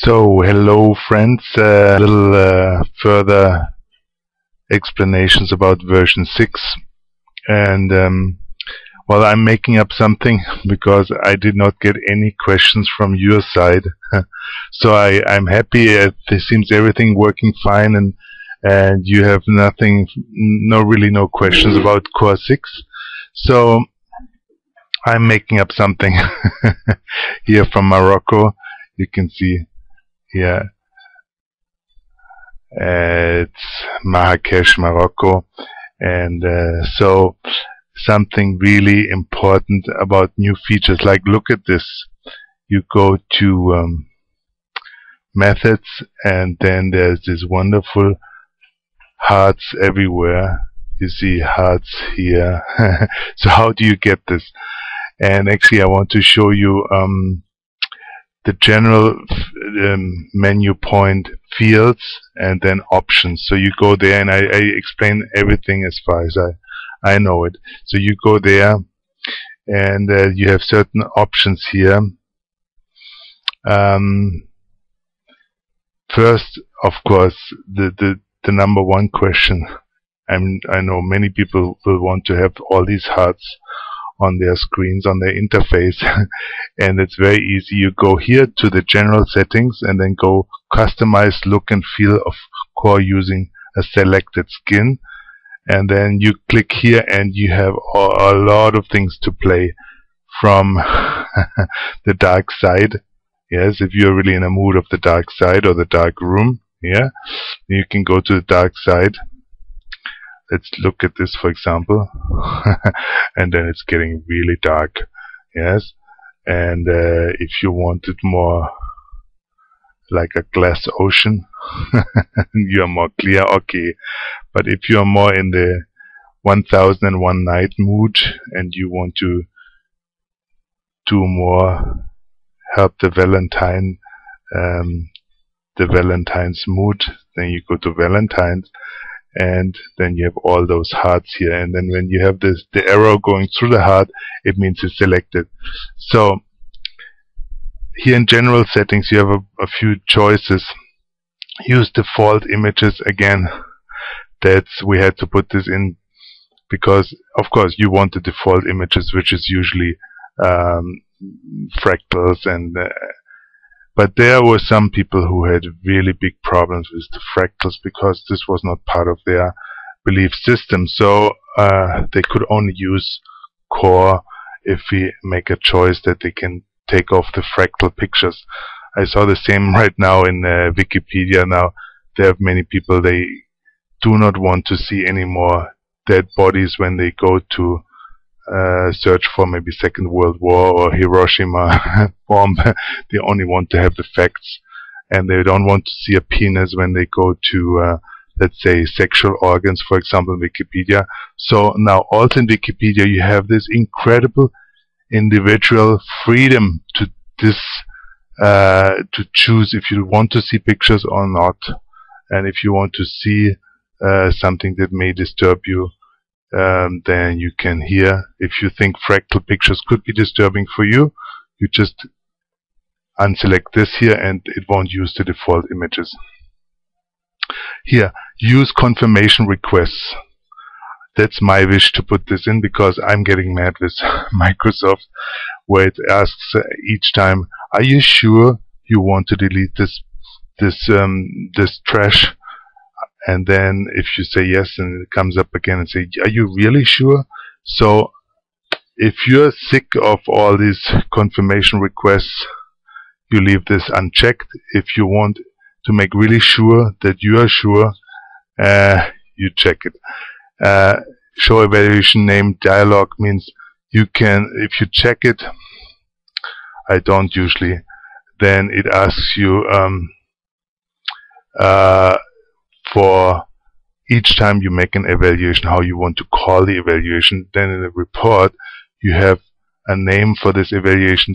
So, hello friends, little further explanations about version 6. And well, I'm making up something because I did not get any questions from your side. So I'm happy. It seems everything working fine, and you have really no questions about Core 6. So I'm making up something here from Morocco. You can see here. It's Marrakesh, Morocco, and so something really important about new features. Like, look at this. You go to methods, and then there's this wonderful hearts everywhere. You see hearts here. So how do you get this? And actually, I want to show you the general menu point fields and then options. So you go there, and I explain everything as far as I know it. So you go there, and you have certain options here. First, of course, the number one question. I know many people will want to have all these hearts on their screens, on their interface. And it's very easy. You go here to the general settings and then go customize look and feel of Core using a selected skin, and then you click here and you have a lot of things to play from the dark side. Yes, if you're really in a mood of the dark side or the dark room, yeah, you can go to the dark side. Let's look at this, for example. And then it's getting really dark. Yes. And if you want it more like a glass ocean, you are more clear, okay. But if you are more in the 1001 Night mood and you want to do more, help the Valentine's mood, then you go to Valentine's. And then you have all those hearts here, and then when you have the arrow going through the heart, it means it's selected. So here in general settings you have a few choices. Use default images. Again, we had to put this in because of course you want the default images, which is usually fractals, and but there were some people who had really big problems with the fractals because this was not part of their belief system. So they could only use Core if we make a choice that they can take off the fractal pictures. I saw the same right now in Wikipedia. Now there are many people, they do not want to see any more dead bodies when they go to search for maybe Second World War or Hiroshima bomb. They only want to have the facts, and they don't want to see a penis when they go to let's say sexual organs, for example, in Wikipedia. So now also in Wikipedia you have this incredible individual freedom to choose if you want to see pictures or not, and if you want to see something that may disturb you, then you can here, if you think fractal pictures could be disturbing for you, you just unselect this here and it won't use the default images. Here, use confirmation requests. That's my wish to put this in because I'm getting mad with Microsoft, where it asks each time, are you sure you want to delete this trash? And then if you say yes, and it comes up again and say, are you really sure? So if you're sick of all these confirmation requests, you leave this unchecked. If you want to make really sure that you are sure, you check it. Show evaluation name dialog means you can, if you check it, I don't usually, then it asks you for each time you make an evaluation, how you want to call the evaluation. Then in the report you have a name for this evaluation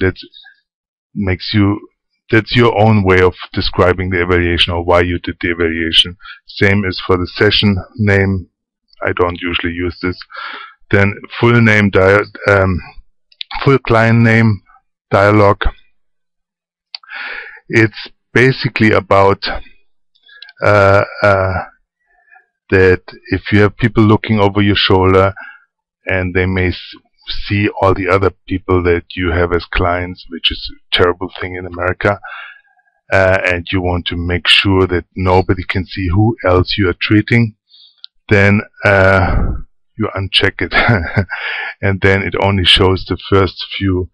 that's your own way of describing the evaluation or why you did the evaluation. Same is for the session name. I don't usually use this. Then full name, full client name dialog. It's basically about that if you have people looking over your shoulder and they may see all the other people that you have as clients, which is a terrible thing in America, and you want to make sure that nobody can see who else you are treating, then you uncheck it and then it only shows the first few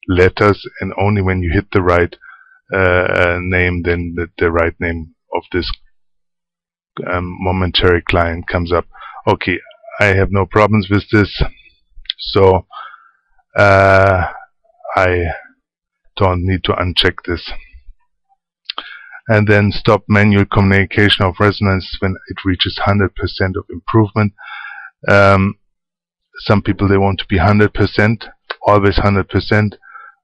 letters, and only when you hit the right name, then the right name of this momentary client comes up. Okay, I have no problems with this, so I don't need to uncheck this. And then stop manual communication of resonance when it reaches 100% of improvement. Some people, they want to be 100%, always 100%.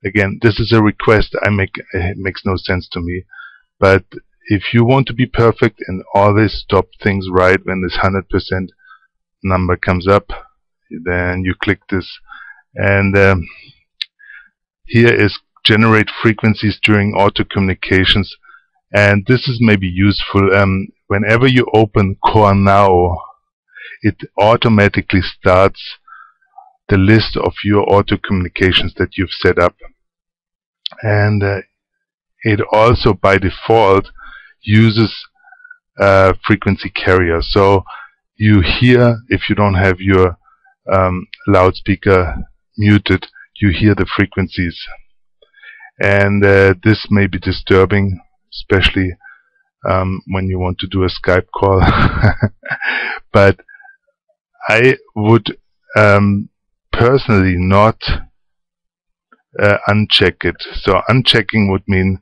Again, this is a request I make. It makes no sense to me. But if you want to be perfect and always stop things right when this 100% number comes up, then you click this. And here is generate frequencies during auto communications. And this is maybe useful. Whenever you open Core Now, it automatically starts the list of your auto communications that you've set up. And it also by default uses frequency carrier. So you hear, if you don't have your loudspeaker muted, you hear the frequencies. And this may be disturbing, especially when you want to do a Skype call. But I would personally not uncheck it. So unchecking would mean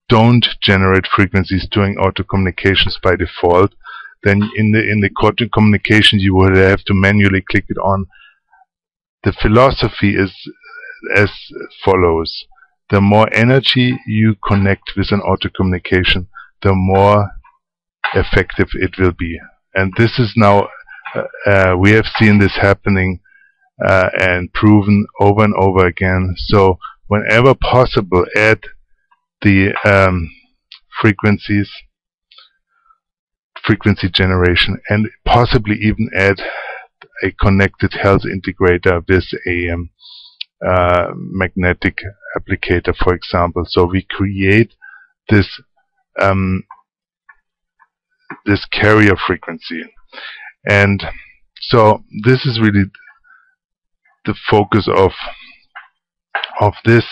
don't generate frequencies during auto communications by default. Then in the auto communications you would have to manually click it on. The philosophy is as follows: the more energy you connect with an auto communication, the more effective it will be. And this is now we have seen this happening and proven over and over again. So whenever possible, add the frequency generation, and possibly even add a connected health integrator with a magnetic applicator, for example. So we create this this carrier frequency. And so this is really the focus of this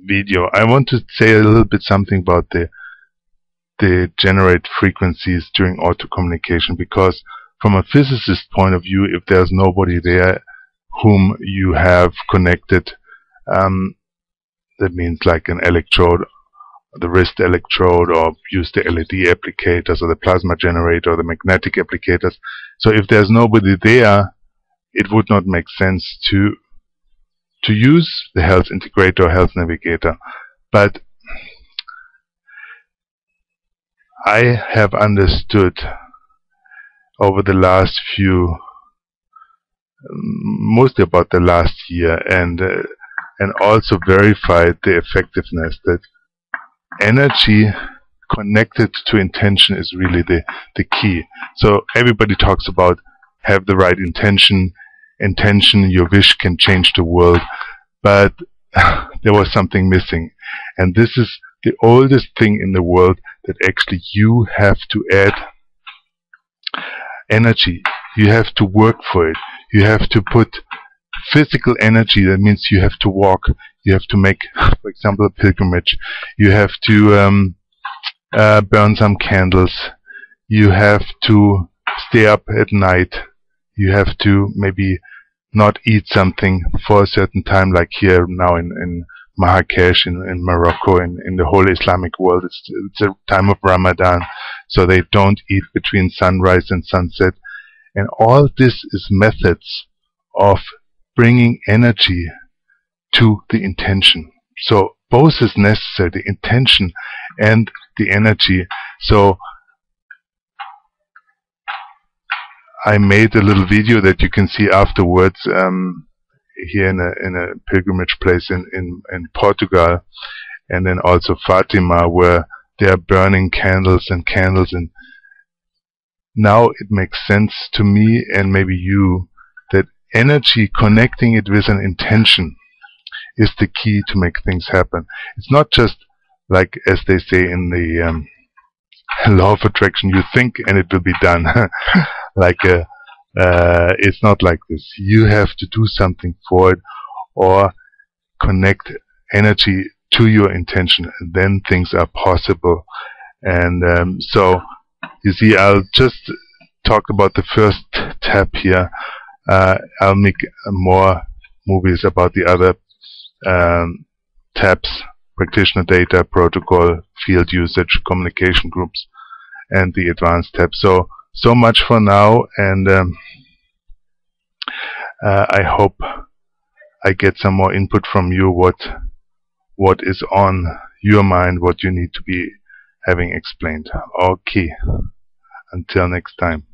video. I want to say a little bit something about the generate frequencies during auto communication, because from a physicist point of view, if there's nobody there whom you have connected, that means like an electrode, the wrist electrode, or use the LED applicators or the plasma generator or the magnetic applicators. So if there's nobody there, it would not make sense to use the health integrator or health navigator. But I have understood over the last few, mostly about the last year, and also verified the effectiveness that energy connected to intention is really the key. So everybody talks about have the right intention, your wish can change the world, but there was something missing. And this is the oldest thing in the world, that actually you have to add energy. You have to work for it. You have to put physical energy. That means you have to walk. You have to make, for example, a pilgrimage. You have to burn some candles. You have to stay up at night. You have to maybe not eat something for a certain time, like here now in Marrakesh, in Morocco, in the whole Islamic world. It's a time of Ramadan, so they don't eat between sunrise and sunset. And all this is methods of bringing energy to the intention. So both is necessary, the intention and the energy. So I made a little video that you can see afterwards. here in a pilgrimage place in Portugal, and then also Fatima, where they are burning candles and candles. And now it makes sense to me, and maybe you, that energy, connecting it with an intention, is the key to make things happen. It's not just like, as they say in the law of attraction, you think and it will be done. It's not like this. You have to do something for it, or connect energy to your intention, and then things are possible. And so you see, I'll just talk about the first tab here. I'll make more movies about the other tabs: practitioner data, protocol, field usage, communication groups, and the advanced tab. So much for now, and I hope I get some more input from you, what is on your mind, what you need to be having explained. Okay, until next time.